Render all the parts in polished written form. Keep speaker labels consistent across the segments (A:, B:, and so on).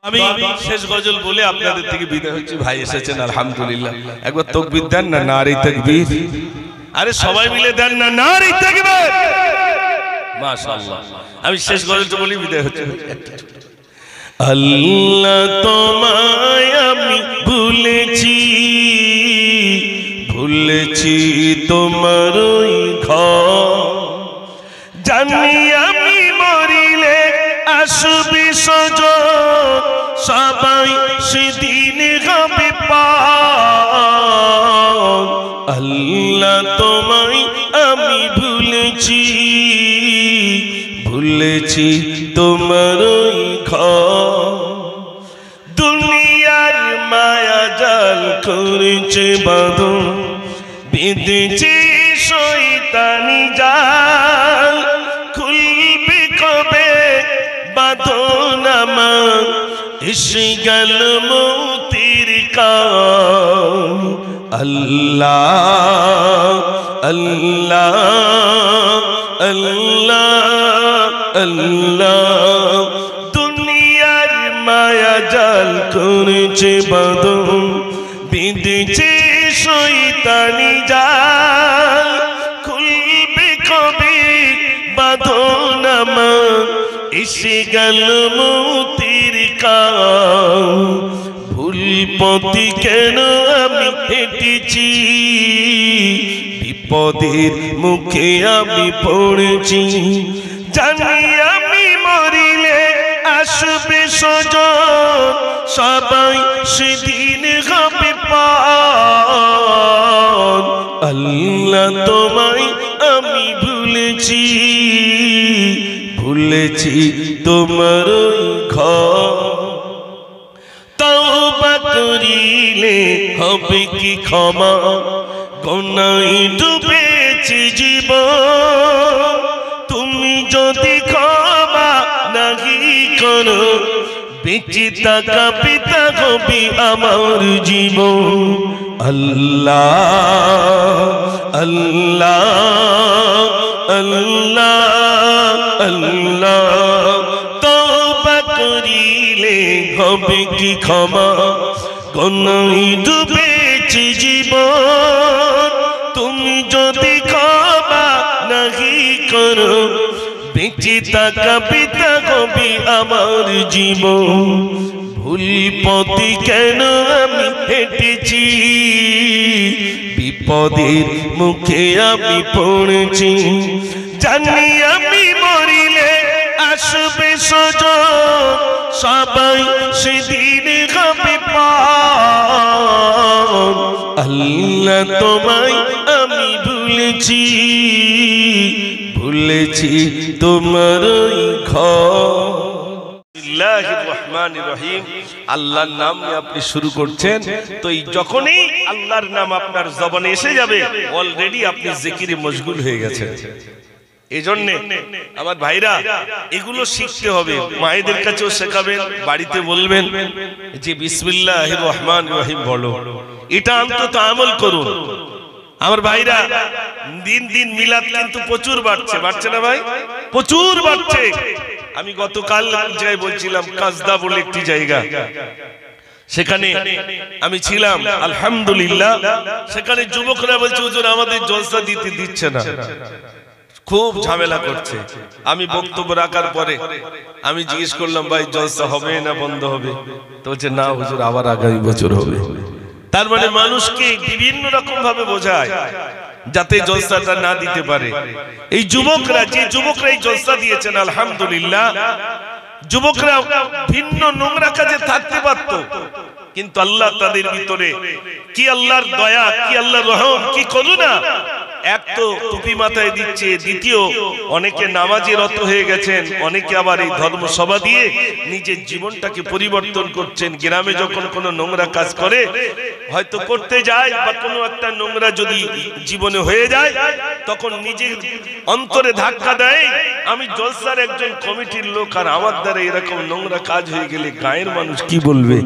A: আমি শেষ গজল বলে আপনাদের থেকে বিদায় হচ্ছি। ভাই এসেছেন আলহামদুলিল্লাহ, একবার তাকবীর দেন না, নারে তাকবীর। আরে সবাই মিলে দেন না, নারে তাকবীর। মাশাআল্লাহ। আমি শেষ গজলটা বলি বিদায় হচ্ছি। আল্লাহ তোমায় আমি ভুলেছি, ভুলেছি তোমার ওই ঘর, জানি আমি মরিলে আসবে সজন, সবাই সেদিন হবে পার। আল্লাহ তোমায় আমি ভুলেছি, ভুলেছি তোমার ওই ঘর, দুনিয়ার মায়া জাল করেছে বাঁধন, বেঁধেছে শয়তানি জাল, খুলবে কবে বাঁধন আমার, এসে গেল মৌতের কাল। আল্লাহ আল্লাহ আল্লাহ আল্লাহ, দুনিয়ার মায়া জাল করেছে বাঁধন, বেঁধেছে শয়তানি জাল, খুলবে কবে বাঁধন আমার, এসে গেল মৌতের কাল। ভুল পথে কেন আমি হেঁটেছি, বিপদের মুখে আমি পড়েছি, জানি আমি মরিলে আসবে সজন, সবাই সেদিন হবে পার। আল্লাহ তোমায় আমি ভুলেছি, ভুলেছি তোমার ওই ঘর, তওবা করিলে হবে কি ক্ষমা, গুনাহে ডুবেছে জীবন, তুমি যদি ক্ষমা নাহি করো, বেঁচে থাকা পিতা হবে আমার জীবন। আল্লাহ আল্লাহ আল্লাহ আল্লাহ, তওবা করিলে হবে কি ক্ষমা, গুনাহে ডুবেছে জীবন, তুমি যদি ক্ষমা নাহি করো, বেঁচে থাকা পিতা হবে আমার জীবন। ভুল পথে কেন আমি হেঁটেছি, বিপদের মুখে আমি পড়েছি, জানি আমি মরিলে আসবে সজন, সবাই সেদিন হবে পার। আল্লাহ তোমায় আমি ভুলেছি, ভুলেছি তোমার ওই ঘর। আল্লাহর নাম আপনি শুরু করছেন তো যখনই আল্লাহর নাম আপনার জবানে এসে যাবে, অলরেডি আপনি জিকিরে মশগুল হয়ে গেছেন। এজন্য আমার ভাইরা এগুলো শিখতে হবে, মায়েদের কাছেও শেখাবেন, বাড়িতে বলবেন যে বিসমিল্লাহির রহমানির রহিম বলো, এটা অন্তত আমল করুন। আমার ভাইরা দিন দিন মিলাদ কিন্তু প্রচুর বাড়ছে, বাড়ছে না ভাই? প্রচুর বাড়ছে। আমি গতকাল জায়গায় বলছিলাম, কাজদা বলে একটি জায়গা, সেখানে আমি ছিলাম আলহামদুলিল্লাহ। সেখানে যুবকরা বলছে হুজুর আমাদের জলসা দিতে দিচ্ছে না, খুব ঝামেলা করছে। আমি বক্তব্য রাখার পরে আমি জিজ্ঞেস করলাম ভাই জলসা হবে না বন্ধ হবে? তো বলছে না হুজুর আবার আগামী বছর হবে। তার মানে মানুষকে বিভিন্ন রকম ভাবে বোঝায় যাতে জলসাটা না দিতে পারে। এই যুবকরা, যে যুবকরা এই জলসা দিয়েছেন আলহামদুলিল্লাহ, যুবকরা ভিন্ন নোংরা কাজে থাকতে পারত, কিন্তু আল্লাহ তাদের ভিতরে কি আল্লাহর দয়া, কি আল্লাহর রহম, কি করুণা। এক তো টুপি মাথায় দিচ্ছে, দ্বিতীয় অনেকে নামাজে রত হয়ে গেছেন, অনেকে আবার এই ধর্মসভা দিয়ে নিজের জীবনটাকে পরিবর্তন করছেন। গ্রামে যখন কোনো নোংরা কাজ করে, হয়তো করতে যায় বা কোনো একটা নোংরা যদি জীবনে হয়ে যায়, তখন নিজের অন্তরে ধাক্কা দেয়, আমি জলসার একজন কমিটির লোক, আর আমার দ্বারা এরকম নোংরা কাজ হয়ে গেলে গায়ের মানুষ কি বলবে,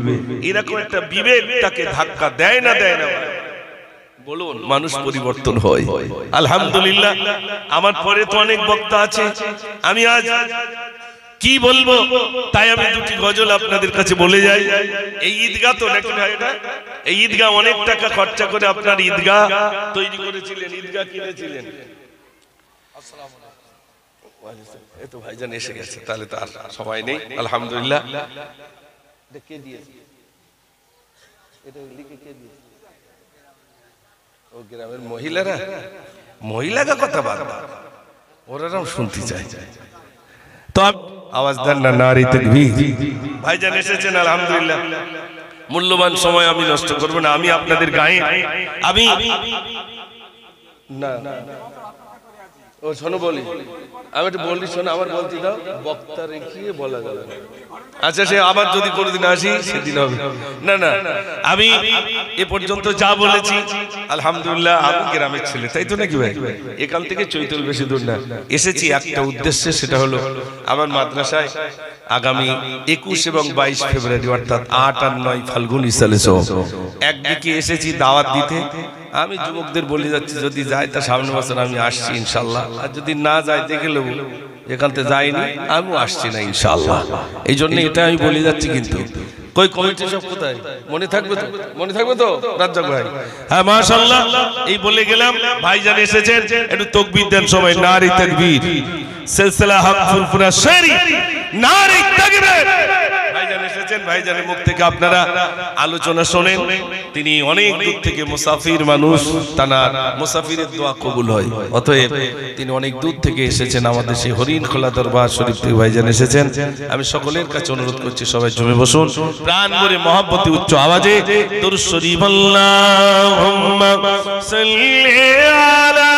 A: এরকম একটা বিবেক তাকে ধাক্কা দেয় না, দেয় না। বলুন মানুষ পরিবর্তন হয় আলহামদুলিল্লাহ। আমার পরে তো অনেক বক্তা আছে, আমি আজ কি বলবো, তাই আমি দুটি গজল আপনাদের কাছে বলে যাই। এই ঈদগাহ তো নাকি ভাই, এটা এই ঈদগাহ অনেক টাকা খরচা করে আপনার ঈদগাহ তৈরি করেছিলেন, ঈদগাহ কিনেছিলেন। এই তো ভাইজান এসে গেছে, তাহলে তো আর সময় নেই। আলহামদুলিল্লাহ। কে দিয়েছে এটা? লিখে কে দিয়েছে? ও গ্রামের মহিলারা। মহিলাকে কথা বাদ, ওরাও শুনতে চাই। তো আওয়াজ দেন না, নারী তাকবীর। ভাইজান এসেছেন, আলহামদুলিল্লাহ। মূল্যবান সময় আমি নষ্ট করব না। আমি আপনাদের গায়ে আমি না ও শোনো বলি, আমি একটু বলি, শোনো, আমার বলতে দাও। বক্তা রেখিয়ে বলা যাবে না। আচ্ছা, সে আবার যদি কোনোদিন আসি সেদিন হবে। না না, আমি এ পর্যন্ত যা বলেছি আলহামদুলিল্লাহ। আমি গ্রামের ছেলে, তাই তো নাকি ভাই? এখান থেকে চৈতল বেশি দূর না। এসেছি একটা উদ্দেশ্যে, সেটা হলো আমার মাদ্রাসায় আগামী 21 এবং 22 ফেব্রুয়ারি অর্থাৎ 8 আর 9 ফাল্গুন ইসালেসো একদিকে এসেছি দাওয়াত দিতে। আমি যুবকদের বলে যাচ্ছি, যদি যায় তা সামনের বছর আমি আসছি ইনশাল্লাহ, আর যদি না যায় দেখে নেব। এখান থেকে যাইনি, আমিও আসছি না ইনশাল্লাহ। এই জন্য এটা আমি বলে যাচ্ছি। কিন্তু কই কমিটি সব কোথায়? মনে থাকবে তো? মনে থাকবে তো রাজ্জাক ভাই? হ্যাঁ মাশাআল্লাহ। এই বলে গেলাম, ভাইজান এসেছেন, একটু তাকবীর দেন সবাই। নারী তাকবীর, সিলসিলা হক ফুরফুরা শেরি, নারী তাকবীর। ভাইজান এসেছেন, ভাইজানের মুখ থেকে আপনারা আলোচনা শোনেন। তিনি অনেক দূর থেকে মুসাফির মানুষ, তার মুসাফিরের দোয়া কবুল হয়। অতএব তিনি অনেক দূর থেকে এসেছেন আমাদের সেই হরিণ খোলা দরবার শরীফ থেকে ভাইজান এসেছেন। আমি সকলের কাছে অনুরোধ করছি, সবাই জমে বসুন, প্রাণ ভরে মহব্বতে উচ্চ আওয়াজে দরুদ শরীফ আল্লাহুম্মা সাল্লি আলা